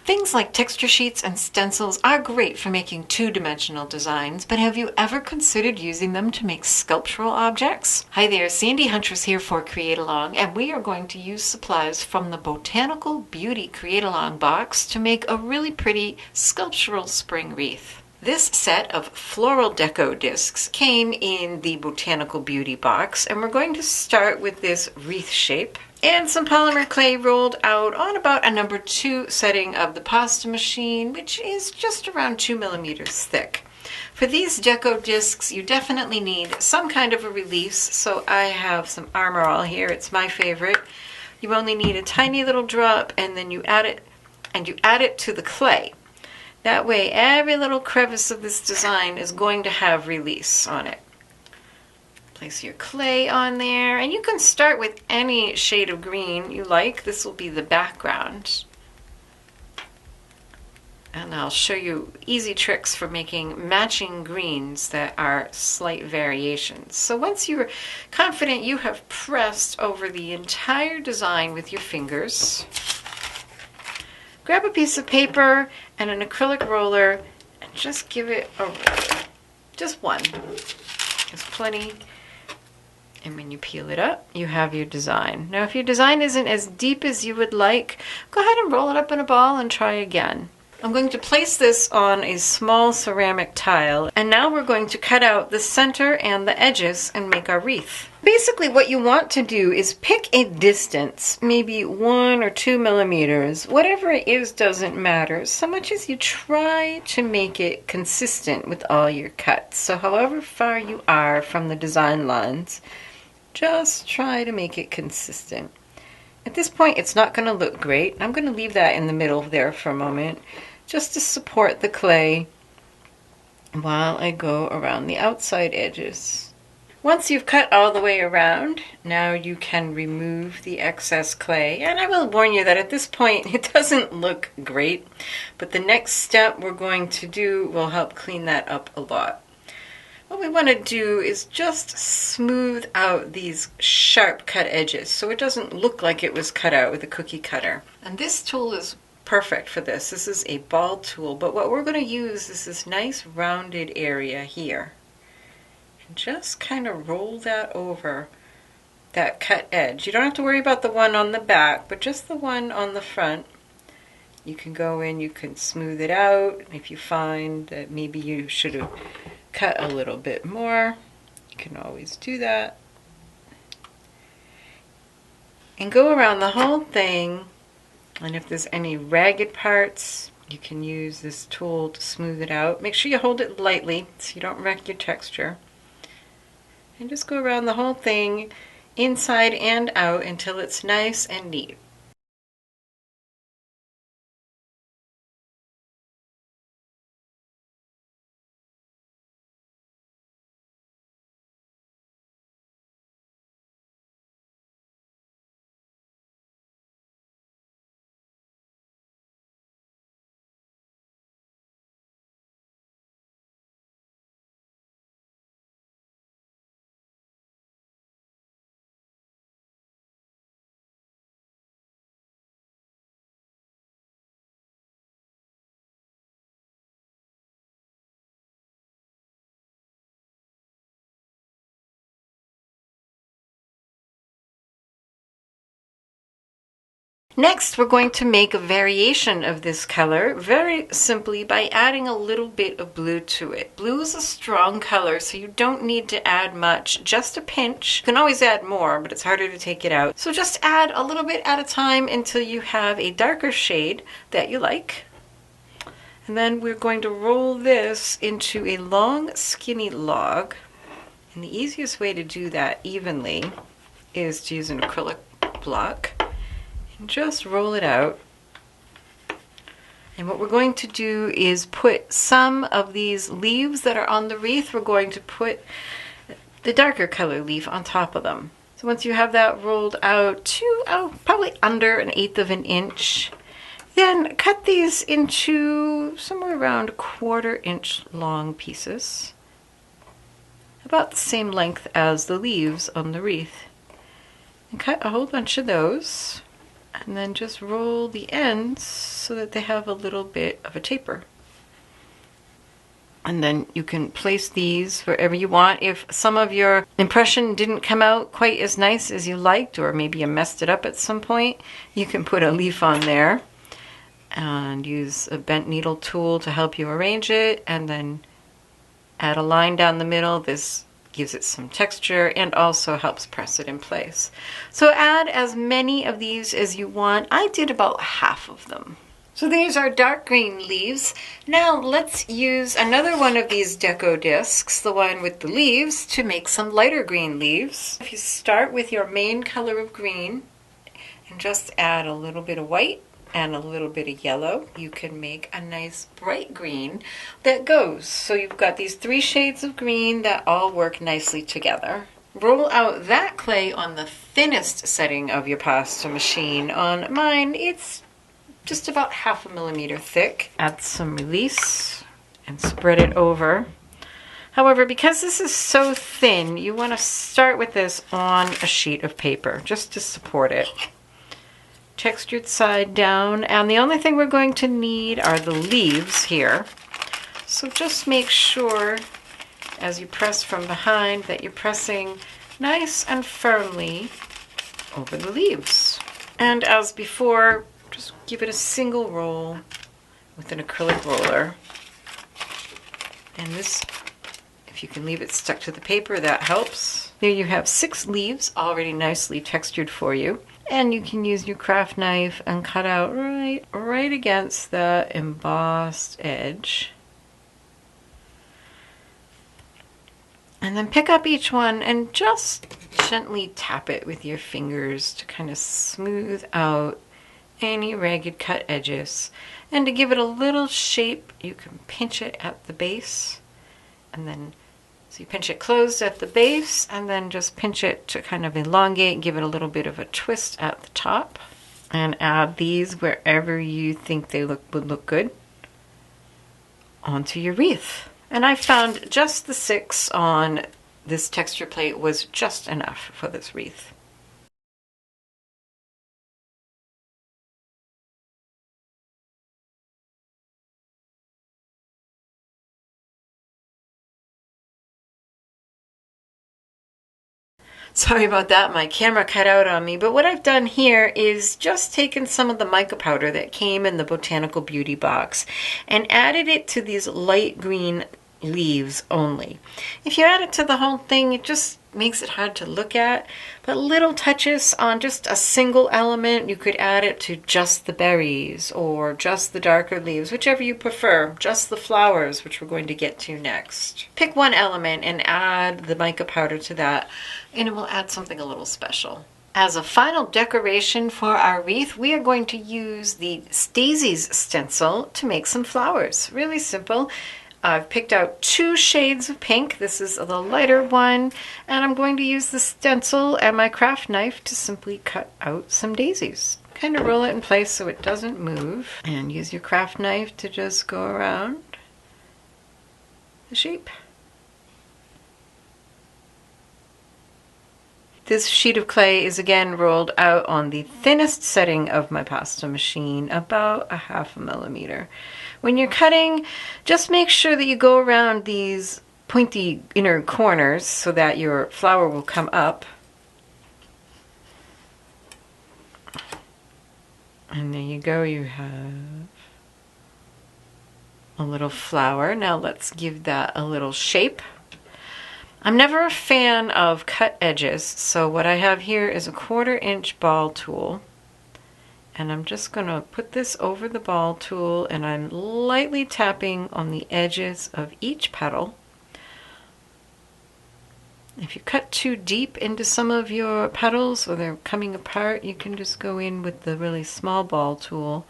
Things like texture sheets and stencils are great for making two-dimensional designs, but have you ever considered using them to make sculptural objects? Hi there, Sandy Huntress here for CreateAlong, and we are going to use supplies from the Botanical Beauty CreateAlong Box to make a really pretty sculptural spring wreath. This set of floral deco discs came in the Botanical Beauty box, and we're going to start with this wreath shape and some polymer clay rolled out on about a number 2 setting of the pasta machine, which is just around 2 millimeters thick. For these deco discs, you definitely need some kind of a release, so I have some Armor All here. It's my favorite. You only need a tiny little drop, and then you add it to the clay. That way, every little crevice of this design is going to have release on it. Place your clay on there, and you can start with any shade of green you like. This will be the background. And I'll show you easy tricks for making matching greens that are slight variations. So once you're confident you have pressed over the entire design with your fingers, grab a piece of paper and an acrylic roller and just give it a roll. Just one. There's plenty. And when you peel it up, you have your design. Now, if your design isn't as deep as you would like, go ahead and roll it up in a ball and try again. I'm going to place this on a small ceramic tile, and now we're going to cut out the center and the edges and make our wreath. Basically, what you want to do is pick a distance, maybe 1 or 2 millimeters. Whatever it is doesn't matter, so much as you try to make it consistent with all your cuts. So however far you are from the design lines, just try to make it consistent. At this point, it's not going to look great. I'm going to leave that in the middle there for a moment, just to support the clay while I go around the outside edges. Once you've cut all the way around, now you can remove the excess clay. And I will warn you that at this point, it doesn't look great, but the next step we're going to do will help clean that up a lot. What we want to do is just smooth out these sharp cut edges so it doesn't look like it was cut out with a cookie cutter. And this tool is perfect for this. This is a ball tool, but what we're going to use is this nice rounded area here. And just kind of roll that over that cut edge. You don't have to worry about the one on the back, but just the one on the front. You can go in, you can smooth it out. If you find that maybe you should have cut a little bit more, you can always do that. And go around the whole thing, and if there's any ragged parts, you can use this tool to smooth it out. Make sure you hold it lightly so you don't wreck your texture. And just go around the whole thing, inside and out, until it's nice and neat. Next, we're going to make a variation of this color very simply by adding a little bit of blue to it. Blue is a strong color, so you don't need to add much, just a pinch. You can always add more, but it's harder to take it out. So just add a little bit at a time until you have a darker shade that you like. And then we're going to roll this into a long, skinny log. And the easiest way to do that evenly is to use an acrylic block. And just roll it out. And what we're going to do is put some of these leaves that are on the wreath, we're going to put the darker color leaf on top of them. So once you have that rolled out to probably under 1/8 of an inch, then cut these into somewhere around 1/4 inch long pieces, about the same length as the leaves on the wreath. And cut a whole bunch of those. And then just roll the ends so that they have a little bit of a taper. And then you can place these wherever you want. If some of your impression didn't come out quite as nice as you liked, or maybe you messed it up at some point, you can put a leaf on there and use a bent needle tool to help you arrange it, and then add a line down the middle. This gives it some texture and also helps press it in place. So add as many of these as you want. I did about half of them. So there's our dark green leaves. Now let's use another one of these deco discs, the one with the leaves, to make some lighter green leaves. If you start with your main color of green and just add a little bit of white and a little bit of yellow, you can make a nice bright green that goes. So you've got these 3 shades of green that all work nicely together. Roll out that clay on the thinnest setting of your pasta machine. On mine, it's just about 1/2 millimeter thick. Add some release and spread it over. However, because this is so thin, you want to start with this on a sheet of paper just to support it. Textured side down, and the only thing we're going to need are the leaves here. So just make sure as you press from behind that you're pressing nice and firmly over the leaves. And as before, just give it a single roll with an acrylic roller. And this, if you can leave it stuck to the paper, that helps. There you have 6 leaves already nicely textured for you. And you can use your craft knife and cut out right against the embossed edge. And then pick up each one and just gently tap it with your fingers to kind of smooth out any ragged cut edges. And to give it a little shape, you can pinch it at the base, and then so you pinch it closed at the base and then just pinch it to kind of elongate, give it a little bit of a twist at the top, and add these wherever you think they would look good onto your wreath. And I found just the 6 on this texture plate was just enough for this wreath. Sorry about that, my camera cut out on me, but what I've done here is just taken some of the mica powder that came in the Botanical Beauty box and added it to these light green leaves only. If you add it to the whole thing, it just makes it hard to look at, but little touches on just a single element. You could add it to just the berries or just the darker leaves, whichever you prefer, just the flowers, which we're going to get to next. Pick one element and add the mica powder to that, and it will add something a little special. As a final decoration for our wreath, we are going to use the Daisy's stencil to make some flowers. Really simple. I've picked out 2 shades of pink. This is the lighter one, and I'm going to use the stencil and my craft knife to simply cut out some daisies. Kind of roll it in place so it doesn't move, and use your craft knife to just go around the shape. This sheet of clay is again rolled out on the thinnest setting of my pasta machine, about 1/2 millimeter. When you're cutting, just make sure that you go around these pointy inner corners so that your flower will come up. And there you go, you have a little flower. Now let's give that a little shape. I'm never a fan of cut edges, so what I have here is a 1/4 inch ball tool. And I'm just going to put this over the ball tool, and I'm lightly tapping on the edges of each petal. If you cut too deep into some of your petals or they're coming apart, you can just go in with the really small ball tool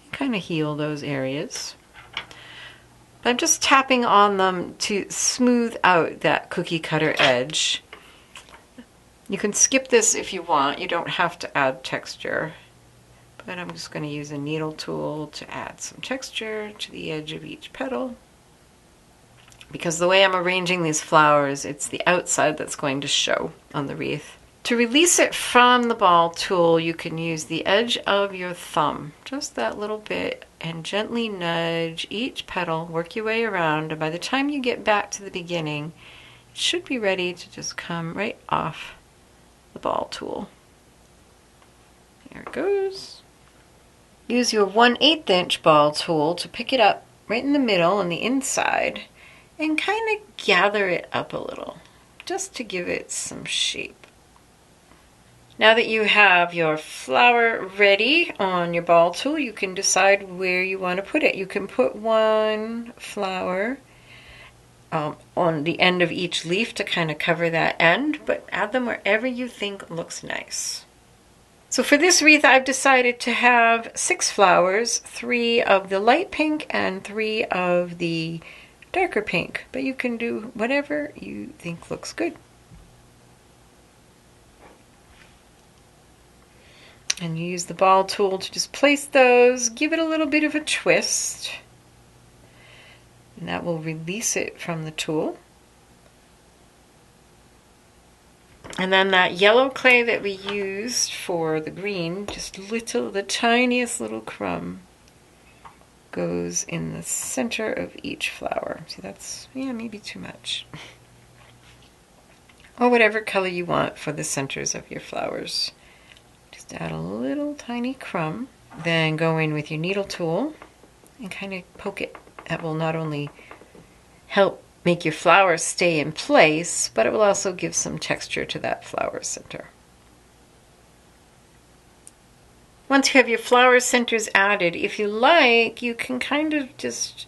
and kind of heal those areas. But I'm just tapping on them to smooth out that cookie cutter edge. You can skip this if you want. You don't have to add texture. But I'm just going to use a needle tool to add some texture to the edge of each petal. Because the way I'm arranging these flowers, it's the outside that's going to show on the wreath. To release it from the ball tool, you can use the edge of your thumb, just that little bit, and gently nudge each petal, work your way around, and by the time you get back to the beginning, it should be ready to just come right off the ball tool. There it goes. Use your 1/8 inch ball tool to pick it up right in the middle on the inside and kind of gather it up a little, just to give it some shape. Now that you have your flower ready on your ball tool, you can decide where you want to put it. You can put one flower on the end of each leaf to kind of cover that end, but add them wherever you think looks nice. So for this wreath, I've decided to have 6 flowers, 3 of the light pink and 3 of the darker pink, but you can do whatever you think looks good. And you use the ball tool to just place those, give it a little bit of a twist, and that will release it from the tool. And then that yellow clay that we used for the green, just the tiniest little crumb goes in the center of each flower. See, that's, yeah, maybe too much. Or whatever color you want for the centers of your flowers. Just add a little tiny crumb. Then go in with your needle tool and kind of poke it. That will not only help make your flowers stay in place, but it will also give some texture to that flower center. Once you have your flower centers added, if you like, you can kind of just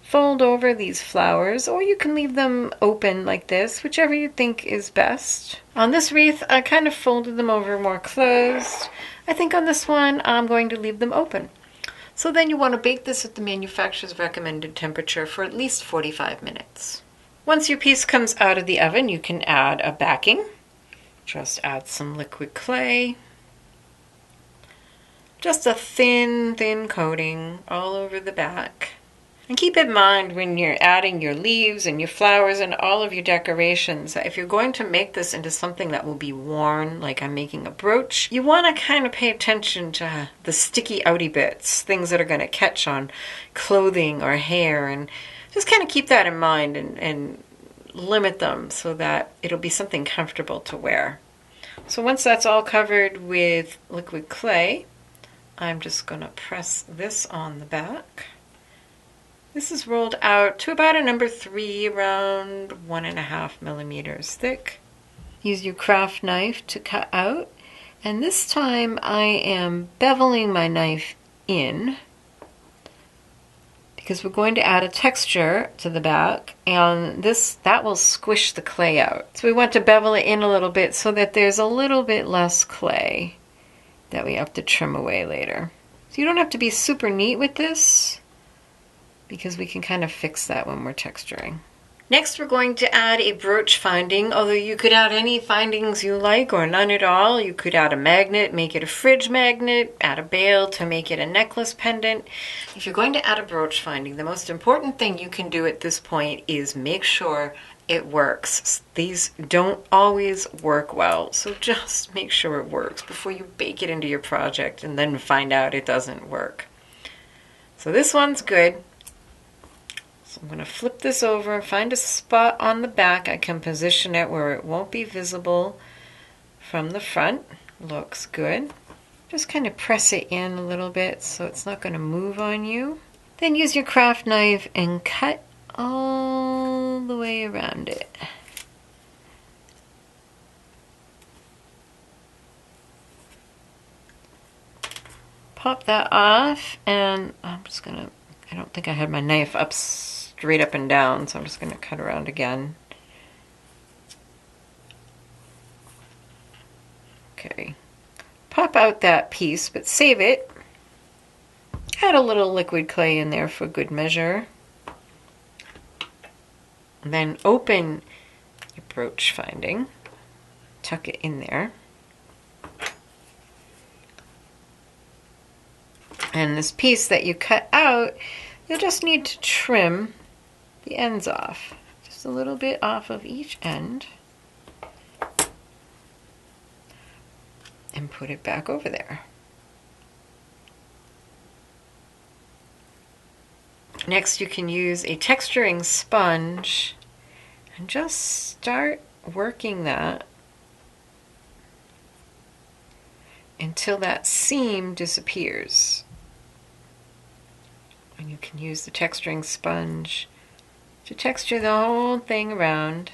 fold over these flowers, or you can leave them open like this, whichever you think is best. On this wreath, I kind of folded them over more closed. I think on this one, I'm going to leave them open. So then you want to bake this at the manufacturer's recommended temperature for at least 45 minutes. Once your piece comes out of the oven, you can add a backing. Just add some liquid clay. Just a thin coating all over the back. And keep in mind when you're adding your leaves and your flowers and all of your decorations, that if you're going to make this into something that will be worn, like I'm making a brooch, you want to kind of pay attention to the sticky outy bits, things that are going to catch on clothing or hair, and just kind of keep that in mind and limit them so that it'll be something comfortable to wear. So once that's all covered with liquid clay, I'm just going to press this on the back. This is rolled out to about a number 3, around 1.5 millimeters thick. Use your craft knife to cut out, and this time I am beveling my knife in because we're going to add a texture to the back, and that will squish the clay out. So we want to bevel it in a little bit so that there's a little bit less clay that we have to trim away later. So you don't have to be super neat with this, because we can kind of fix that when we're texturing. Next, we're going to add a brooch finding, although you could add any findings you like or none at all. You could add a magnet, make it a fridge magnet, add a bail to make it a necklace pendant. If you're going to add a brooch finding, the most important thing you can do at this point is make sure it works. These don't always work well, so just make sure it works before you bake it into your project and then find out it doesn't work. So this one's good. So I'm going to flip this over, find a spot on the back. I can position it where it won't be visible from the front. Looks good. Just kind of press it in a little bit so it's not going to move on you. Then use your craft knife and cut all the way around it. Pop that off, and I'm just going to, I don't think I had my knife up straight up and down, so I'm just going to cut around again. Okay. Pop out that piece, but save it. Add a little liquid clay in there for good measure. And then open your brooch finding. Tuck it in there. And this piece that you cut out, you'll just need to trim the ends off. Just a little bit off of each end. and put it back over there. Next, you can use a texturing sponge and just start working that until that seam disappears. And you can use the texturing sponge to texture the whole thing around.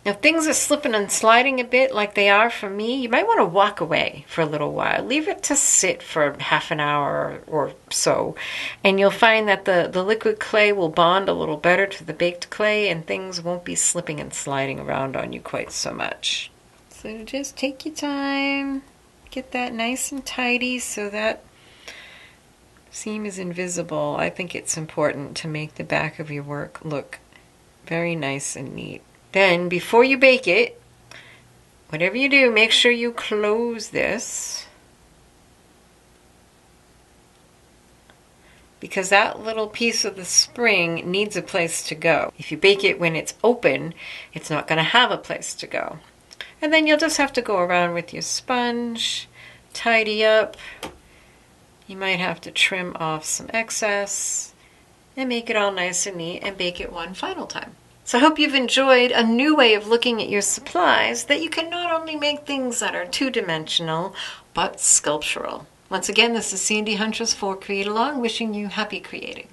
Now, if things are slipping and sliding a bit like they are for me, you might want to walk away for a little while. Leave it to sit for half an hour or so, and you'll find that the liquid clay will bond a little better to the baked clay, and things won't be slipping and sliding around on you quite so much. So just take your time. Get that nice and tidy so that seam is invisible. I think it's important to make the back of your work look very nice and neat. Then, before you bake it, whatever you do, make sure you close this, because that little piece of the spring needs a place to go. If you bake it when it's open, it's not going to have a place to go. And then you'll just have to go around with your sponge, tidy up. You might have to trim off some excess and make it all nice and neat and bake it one final time. So I hope you've enjoyed a new way of looking at your supplies, that you can not only make things that are two-dimensional, but sculptural. Once again, this is Sandy Huntress for CreateAlong, wishing you happy creating.